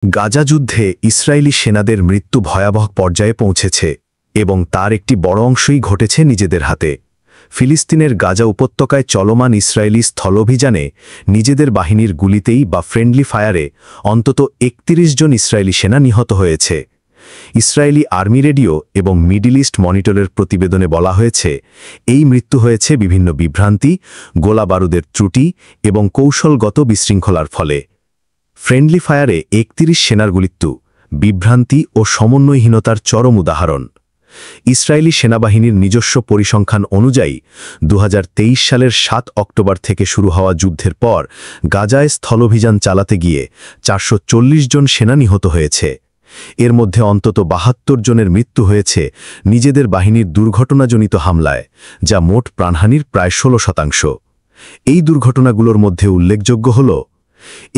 গাজা যুদ্ধে ইসরায়েলি সেনাদের মৃত্যু ভয়াবহ পর্যায়ে পৌঁছেছে এবং তার একটি বড় অংশই ঘটেছে নিজেদের হাতে। ফিলিস্তিনের গাজা উপত্যকায় চলমান ইসরায়েলি স্থলঅভিযানে নিজেদের বাহিনীর গুলিতেই বা ফ্রেন্ডলি ফায়ারে অন্তত ৩১ জন ইসরায়েলি সেনা নিহত হয়েছে। ইসরায়েলি আর্মি রেডিও এবং মিডল ইস্ট মনিটরের প্রতিবেদনে বলা হয়েছে, এই মৃত্যু হয়েছে বিভিন্ন বিভ্রান্তি, গোলাবারুদের ত্রুটি এবং কৌশলগত বিশৃঙ্খলার ফলে। ফ্রেন্ডলি ফায়ারে ৩১ সেনার মৃত্যু বিভ্রান্তি ও সমন্বয়হীনতার চরম উদাহরণ। ইসরায়েলি সেনাবাহিনীর নিজস্ব পরিসংখ্যান অনুযায়ী ২০২৩ সালের ৭ অক্টোবর থেকে শুরু হওয়া যুদ্ধের পর গাজায় স্থলঅভিযান চালাতে গিয়ে ৪৪০ জন সেনা নিহত হয়েছে। এর মধ্যে অন্তত ৭২ জনের মৃত্যু হয়েছে নিজেদের বাহিনীর দুর্ঘটনাজনিত হামলায়, যা মোট প্রাণহানির প্রায় ১৬%। এই দুর্ঘটনাগুলোর মধ্যে উল্লেখযোগ্য হল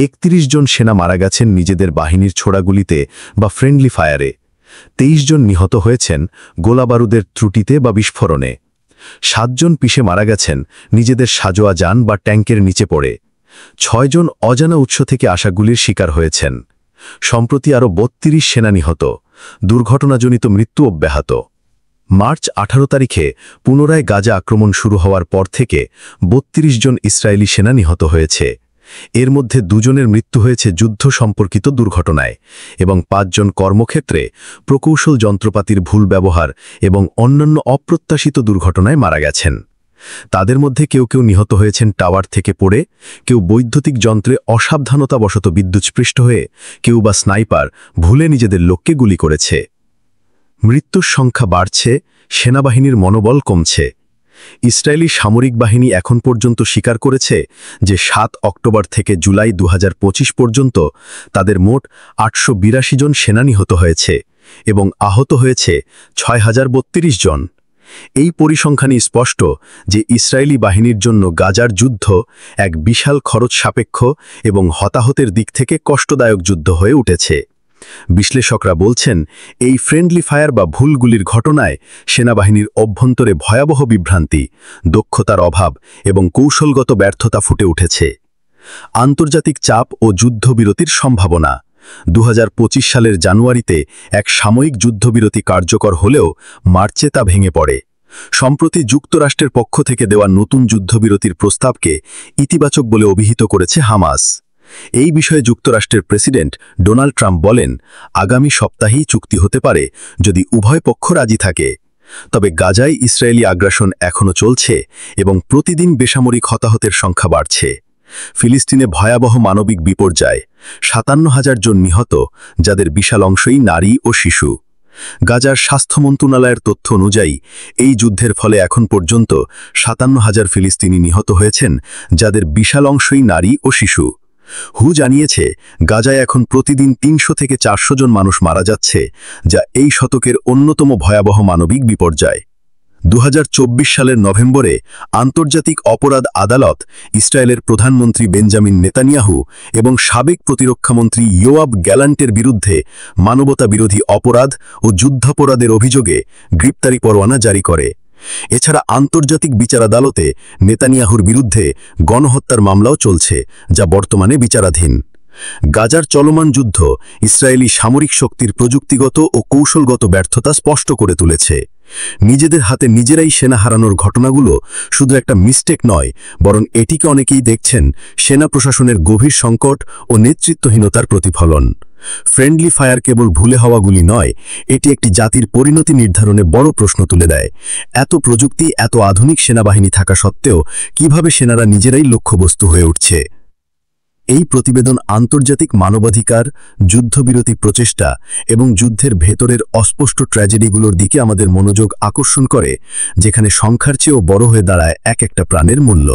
৩১ জন সেনা মারা গেছেন নিজেদের বাহিনীর ছোড়াগুলিতে বা ফ্রেন্ডলি ফায়ারে, ২৩ জন নিহত হয়েছেন গোলাবারুদের ত্রুটিতে বা বিস্ফোরণে, ৭ জন পিষে মারা গেছেন নিজেদের সাজোয়া যান বা ট্যাঙ্কের নিচে পড়ে, ৬ জন অজানা উৎস থেকে আসা গুলির শিকার হয়েছেন। সম্প্রতি আরও ৩২ সেনা নিহত, দুর্ঘটনাজনিত মৃত্যু অব্যাহত। মার্চ ১৮ তারিখে পুনরায় গাজা আক্রমণ শুরু হওয়ার পর থেকে ৩২ জন ইসরায়েলি সেনা নিহত হয়েছে। এর মধ্যে ২ জনের মৃত্যু হয়েছে যুদ্ধ সম্পর্কিত দুর্ঘটনায় এবং ৫ জন কর্মক্ষেত্রে প্রকৌশল যন্ত্রপাতির ভুল ব্যবহার এবং অন্যান্য অপ্রত্যাশিত দুর্ঘটনায় মারা গেছেন। তাদের মধ্যে কেউ কেউ নিহত হয়েছেন টাওয়ার থেকে পড়ে, কেউ বৈদ্যুতিক যন্ত্রে অসাবধানতাবশত বিদ্যুৎস্পৃষ্ট হয়ে, কেউ বা স্নাইপার ভুলে নিজেদের লোককে গুলি করেছে। মৃত্যুর সংখ্যা বাড়ছে, সেনাবাহিনীর মনোবল কমছে। ইসরায়েলি সামরিক বাহিনী এখন পর্যন্ত স্বীকার করেছে যে ৭ অক্টোবর থেকে জুলাই ২০২৫ পর্যন্ত তাদের মোট ৮৮২ জন সেনা নিহত হয়েছে এবং আহত হয়েছে ৬,০৩২ জন। এই পরিসংখ্যানই স্পষ্ট যে ইসরায়েলি বাহিনীর জন্য গাজার যুদ্ধ এক বিশাল খরচ সাপেক্ষ এবং হতাহতের দিক থেকে কষ্টদায়ক যুদ্ধ হয়ে উঠেছে। বিশ্লেষকরা বলছেন, এই ফ্রেন্ডলি ফায়ার বা ভুলগুলির ঘটনায় সেনাবাহিনীর অভ্যন্তরে ভয়াবহ বিভ্রান্তি, দক্ষতার অভাব এবং কৌশলগত ব্যর্থতা ফুটে উঠেছে। আন্তর্জাতিক চাপ ও যুদ্ধবিরতির সম্ভাবনা। ২০২৫ সালের জানুয়ারিতে এক সাময়িক যুদ্ধবিরতি কার্যকর হলেও মার্চে তা ভেঙে পড়ে। সম্প্রতি যুক্তরাষ্ট্রের পক্ষ থেকে দেওয়া নতুন যুদ্ধবিরতির প্রস্তাবকে ইতিবাচক বলে অভিহিত করেছে হামাস। এই বিষয়ে যুক্তরাষ্ট্রের প্রেসিডেন্ট ডোনাল্ড ট্রাম্প বলেন, আগামী সপ্তাহেই চুক্তি হতে পারে যদি উভয় পক্ষ রাজি থাকে। তবে গাজায় ইসরায়েলি আগ্রাসন এখনও চলছে এবং প্রতিদিন বেসামরিক হতাহতের সংখ্যা বাড়ছে। ফিলিস্তিনে ভয়াবহ মানবিক বিপর্যয়, ৫৭,০০০ জন নিহত, যাদের বিশাল অংশই নারী ও শিশু। গাজার স্বাস্থ্য মন্ত্রণালয়ের তথ্য অনুযায়ী এই যুদ্ধের ফলে এখন পর্যন্ত ৫৭,০০০ ফিলিস্তিনি নিহত হয়েছেন, যাদের বিশাল অংশই নারী ও শিশু। হু জানিয়েছে, গাজায় এখন প্রতিদিন ৩০০ থেকে ৪০০ জন মানুষ মারা যাচ্ছে, যা এই শতকের অন্যতম ভয়াবহ মানবিক বিপর্যয়। ২০২৪ সালের নভেম্বরে আন্তর্জাতিক অপরাধ আদালত ইসরায়েলের প্রধানমন্ত্রী বেঞ্জামিন নেতানিয়াহু এবং সাবেক প্রতিরক্ষামন্ত্রী ইয়োয়াব গ্যালান্টের বিরুদ্ধে মানবতাবিরোধী অপরাধ ও যুদ্ধাপরাধের অভিযোগে গ্রেপ্তারি পরোয়ানা জারি করে। এছাড়া আন্তর্জাতিক বিচার আদালতে নেতানিয়াহুর বিরুদ্ধে গণহত্যার মামলাও চলছে, যা বর্তমানে বিচারাধীন। গাজার চলমান যুদ্ধ ইসরায়েলি সামরিক শক্তির প্রযুক্তিগত ও কৌশলগত ব্যর্থতা স্পষ্ট করে তুলেছে। নিজেদের হাতে নিজেরাই সেনা হারানোর ঘটনাগুলো শুধু একটা মিস্টেক নয়, বরং এটিকে অনেকেই দেখছেন সেনা প্রশাসনের গভীর সংকট ও নেতৃত্বহীনতার প্রতিফলন। ফ্রেন্ডলি ফায়ার কেবল ভুলে হওয়াগুলি নয়, এটি একটি জাতির পরিণতি নির্ধারণে বড় প্রশ্ন তুলে দেয়। এত প্রযুক্তি, এত আধুনিক সেনাবাহিনী থাকা সত্ত্বেও কিভাবে সেনারা নিজেরাই লক্ষ্যবস্তু হয়ে উঠছে? এই প্রতিবেদন আন্তর্জাতিক মানবাধিকার, যুদ্ধবিরতি প্রচেষ্টা এবং যুদ্ধের ভেতরের অস্পষ্ট ট্র্যাজেডিগুলোর দিকে আমাদের মনোযোগ আকর্ষণ করে, যেখানে সংখ্যার চেয়েও বড় হয়ে দাঁড়ায় এক একটা প্রাণের মূল্য।